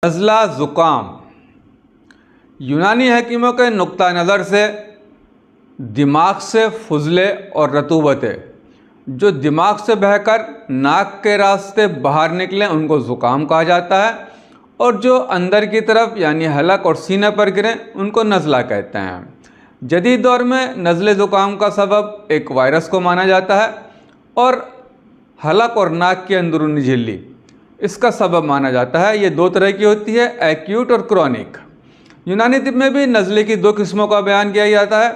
नज़ला ज़ुकाम यूनानी हकीमों के नुक्ता नज़र से दिमाग से फुजले और रतूबतें जो दिमाग से बहकर नाक के रास्ते बाहर निकलें उनको ज़ुकाम कहा जाता है, और जो अंदर की तरफ यानी हलक और सीने पर गिरें उनको नज़ला कहते हैं। जदीद दौर में नज़ले ज़ुकाम का सबब एक वायरस को माना जाता है और हलक और नाक की अंदरूनी झिल्ली इसका सबब माना जाता है। ये दो तरह की होती है, एक्यूट और क्रॉनिक। यूनानी तिब में भी नज़ले की दो किस्मों का बयान किया जाता है,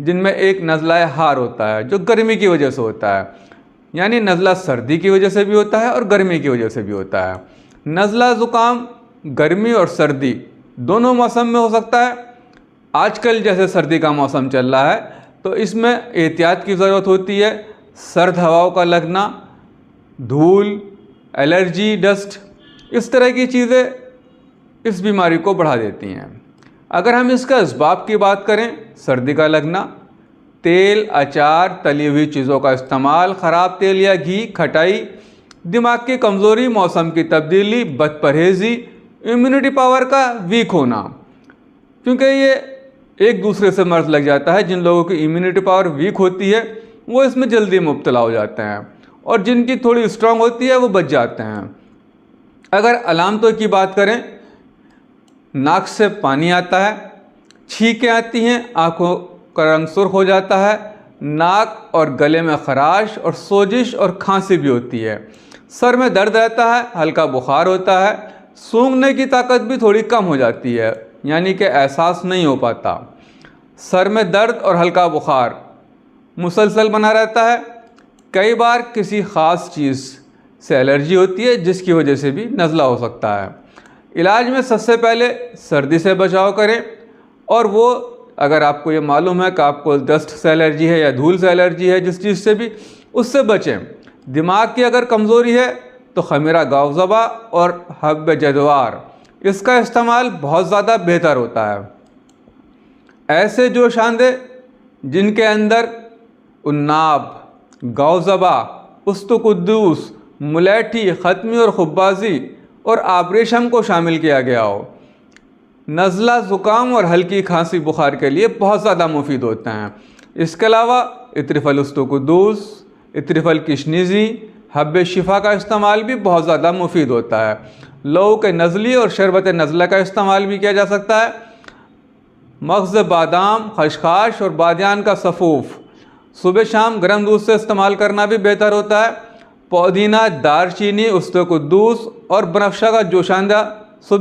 जिनमें एक नज़ला हार होता है जो गर्मी की वजह से होता है, यानी नज़ला सर्दी की वजह से भी होता है और गर्मी की वजह से भी होता है। नज़ला ज़ुकाम गर्मी और सर्दी दोनों मौसम में हो सकता है। आजकल जैसे सर्दी का मौसम चल रहा है तो इसमें एहतियात की ज़रूरत होती है। सर्द हवाओं का लगना, धूल, एलर्जी, डस्ट, इस तरह की चीज़ें इस बीमारी को बढ़ा देती हैं। अगर हम इसका असबाब की बात करें, सर्दी का लगना, तेल, अचार, तली हुई चीज़ों का इस्तेमाल, ख़राब तेल या घी, खटाई, दिमाग की कमज़ोरी, मौसम की तब्दीली, बदपरहेज़ी, इम्यूनिटी पावर का वीक होना, क्योंकि ये एक दूसरे से मर्ज़ लग जाता है। जिन लोगों की इम्यूनिटी पावर वीक होती है वो इसमें जल्दी मुब्तला हो जाते हैं और जिनकी थोड़ी स्ट्रांग होती है वो बच जाते हैं। अगर अलामतों की बात करें, नाक से पानी आता है, छींकें आती हैं, आँखों का रंग सुर्ख हो जाता है, नाक और गले में खराश और सोजिश और खांसी भी होती है, सर में दर्द रहता है, हल्का बुखार होता है, सूंघने की ताकत भी थोड़ी कम हो जाती है, यानी कि एहसास नहीं हो पाता, सर में दर्द और हल्का बुखार मुसलसल बना रहता है। कई बार किसी ख़ास चीज़ से एलर्जी होती है जिसकी वजह से भी नज़ला हो सकता है। इलाज में सबसे पहले सर्दी से बचाव करें, और वो अगर आपको ये मालूम है कि आपको डस्ट से एलर्जी है या धूल से एलर्जी है, जिस चीज़ से भी, उससे बचें। दिमाग की अगर कमज़ोरी है तो खमीरा गावज़बा और हब्ब जदवार इसका इस्तेमाल बहुत ज़्यादा बेहतर होता है। ऐसे जोशांदे जिनके अंदर उन्नाब, गावज़बा, उस्तुकुद्दूस, मुलैठी, ख़त्मी और खुब्बाजी और आबरेशम को शामिल किया गया हो, नज़ला ज़ुकाम और हल्की खांसी बुखार के लिए बहुत ज़्यादा मुफीद होते हैं। इसके अलावा इत्रिफल उस्तुकुद्दूस, इत्रिफल किशनिज़ी, हब्ब शिफा का इस्तेमाल भी बहुत ज़्यादा मुफीद होता है। लहू के नज़ली और शरबत नज़ला का इस्तेमाल भी किया जा सकता है। मग़ज़ बादाम, खशखाश और बादियान का सफ़ूफ़ सुबह शाम गर्म दूध से इस्तेमाल करना भी बेहतर होता है। पुदीना, दारचीनी, उस्तकुद्दूस और बनफशा का जोशांदा सुबह